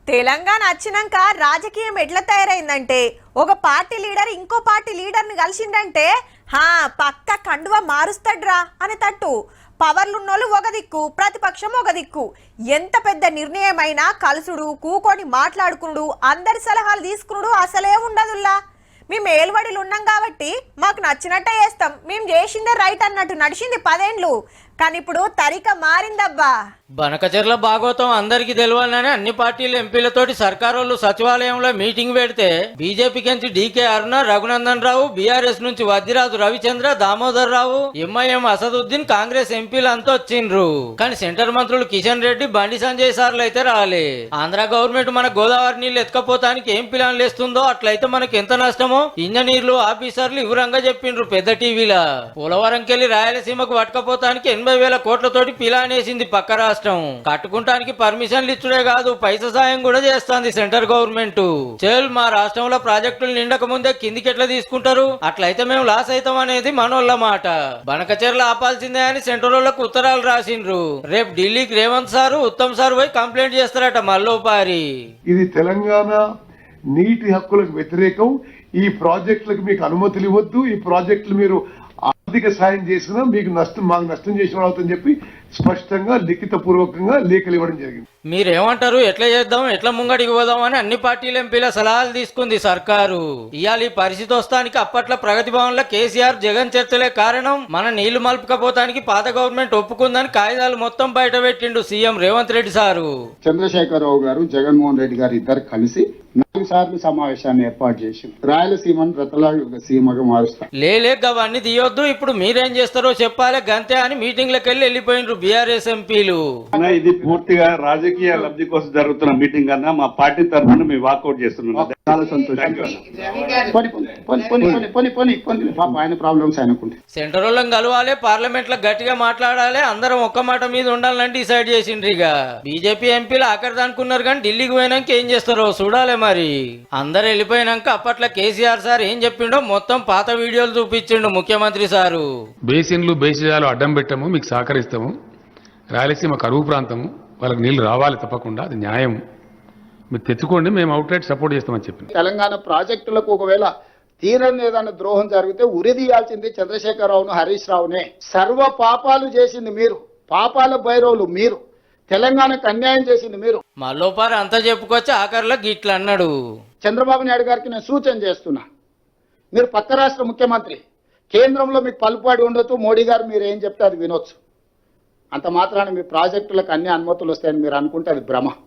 తెలంగాణ వచ్చినాక రాజకీయం ఎట్లా తయారైందంటే ఒక పార్టీ లీడర్ ఇంకో పార్టీ లీడర్ని కలిసిందంటే పక్క కండువ మారుస్తాడ్రా అని తట్టు పవర్లున్నోళ్ళు ఒక దిక్కు ప్రతిపక్షం ఒక దిక్కు ఎంత పెద్ద నిర్ణయమైనా కలుసుడు కూకొని మాట్లాడుకునుడు అందరి సలహాలు తీసుకునుడు అసలే ఉండదుల్లా మేము ఏలుబడిలు ఉన్నాం కాబట్టి మాకు నచ్చినట్టే చేస్తాం మేము చేసిందే రైట్ అన్నట్టు నడిచింది 10 ఏళ్ళు కానీ ఇప్పుడు తరిక మారిందబ్బా. బనకచెర్ల భాగవతం అందరికి తెలియాలని అన్ని పార్టీల ఎంపీలతోటి సర్కారోళ్ళు సచివాలయంలో మీటింగ్ పెడితే బీజేపీకి నుంచి డీకే అరుణ, రఘునందన్ రావు, బీఆర్ఎస్ నుంచి వద్దిరాజు రవిచంద్ర, దామోదర్ రావు, ఎంఐఎం అసదుద్దీన్, కాంగ్రెస్ ఎంపీలు అంతా వచ్చిండ్రు. కానీ సెంటర్ మంత్రులు కిషన్ రెడ్డి, బండి సంజయ్ సార్లు అయితే రాలే. ఆంధ్ర గవర్నమెంట్ మన గోదావరి నీళ్లు ఎత్తుకపోతానికి ఏం ప్లాన్ లేస్తుందో అట్లయితే మనకి ఎంత నష్టమో ఇంజనీర్లు ఆఫీసర్లు వివరంగా చెప్పిండ్రు పెద్ద టీవీలా. పోలవరంకెళ్లి రాయలసీమకు పట్టుకపోతానికి 80,000 కోట్లతోటి ప్లాన్ వేసింది పక్క రాష్ట్రం. కట్టుకుంటానికి పర్మిషన్లు ఇచ్చుడే కాదు పైసా సాయం కూడా చేస్తుంది సెంటర్ గవర్నమెంట్. చెల్ మా రాష్ట్రంలో ప్రాజెక్టులు నిండక ముందే కిందికి ఎట్లా తీసుకుంటారు, అట్లయితే మేము లాస్ అవుతాం అనేది మనోళ్ళ మాట. బనకచెర్ల ఆపాల్సిందే అని సెంటర్ వాళ్ళకు ఉత్తరాలు రాసిండ్రు. రేపు ఢిల్లీకి రేవంత్ సారు, ఉత్తమ్ సారు పోయి కంప్లైంట్ చేస్తారట మల్లోపారి. ఇది తెలంగాణ నీటి హక్కులకు వ్యతిరేకం. ఈ ప్రాజెక్టులకు మీకు అనుమతులు ఇవ్వద్దు. ఈ ప్రాజెక్టులు మీరు ఆర్థిక సాయం చేసినా మీకు మాకు నష్టం చేసిన అవుతుందని చెప్పి స్పష్టంగా లిఖిత పూర్వకంగా లేఖలు ఇవ్వడం జరిగింది. మీరేమంటారు, ఎట్లా చేద్దాం, ఎట్లా ముంగడికి పోదాం అని అన్ని పార్టీల ఎంపీల సలహాలు తీసుకుంది సర్కారు. ఇవాళ ఈ పరిస్థితి వస్తానికి అప్పట్లో ప్రగతి భవన్ లో కేసీఆర్ జగన్ చర్చలే కారణం. మన నీళ్లు మలుపుకపోతానికి పాత గవర్నమెంట్ ఒప్పుకుందని కాగితాలు మొత్తం బయట పెట్టిండు సీఎం రేవంత్ రెడ్డి సారు. చంద్రశేఖరరావు గారు, జగన్మోహన్ రెడ్డి గారు ఇద్దరు కలిసి 4 సార్లు సమావేశాన్ని ఏర్పాటు చేసి రాయలసీమను రతలాసీమగా మారుస్తారు. లేక అవన్నీ తీయొద్దు, ఇప్పుడు మీరేం చేస్తారో చెప్పాలి గంతే అని మీటింగ్లకు వెళ్ళిపోయినరు బీఆర్ఎస్ ఎంపీలు. ఇది పూర్తిగా రాజకీయ లబ్ధి కోసం జరుగుతున్న మీటింగ్ అన్నా మా పార్టీ తరఫున మేము వాకౌట్ చేస్తున్నాం. చాలా సంతోషం. ఆయన ప్రాబ్లమ్స్ ఆయనకుంటే సెంటర్ వాళ్ళని కలవాలి, పార్లమెంట్ లో గట్టిగా మాట్లాడాలి, అందరం ఒక్క మాట మీద ఉండాలని డిసైడ్ చేసిండ్రు. ఇక బీజేపీ ఎంపీలు ఆఖరిది అనుకున్నారు కానీ ఢిల్లీకి పోయినాక ఏం చేస్తారో చూడాలి. మరి అందరు వెళ్ళిపోయినాక అప్పట్లో కేసీఆర్ సార్ ఏం చెప్పిండో మొత్తం పాత వీడియోలు చూపించిండు ముఖ్యమంత్రి సారు. బేసిన్లు బేసిజాలు అడ్డం పెట్టము, మీకు సహకరిస్తాము. రాయలసీమ కరువు ప్రాంతము, వాళ్ళకి నీళ్లు రావాలి తప్పకుండా, అది న్యాయం. మీరు తెచ్చుకోండి, మేము అవుట్ రైట్ సపోర్ట్ చేస్తామని చెప్పింది. తెలంగాణ ప్రాజెక్టులకు ఒకవేళ తీరని ఏదైనా ద్రోహం జరిగితే ఉరిదీయాల్సింది చంద్రశేఖరరావును, హరీష్ రావునే. సర్వ పాపాలు చేసింది మీరు, పాపాల భైరవులు మీరు, తెలంగాణకు అన్యాయం చేసింది మీరు. మల్లోపారి అంతా చెప్పుకొచ్చి ఆఖరిలో గిట్ల అన్నాడు. చంద్రబాబు నాయుడు గారికి నేను సూచన చేస్తున్నా, మీరు పక్క రాష్ట్ర ముఖ్యమంత్రి, కేంద్రంలో మీకు పలుపాడు ఉండొచ్చు, మోడీ గారు మీరు ఏం చెప్తే అది వినొచ్చు. అంత మాత్రాన మీ ప్రాజెక్టులకు అన్ని అనుమతులు వస్తాయని మీరు అనుకుంటే అది భ్రమ.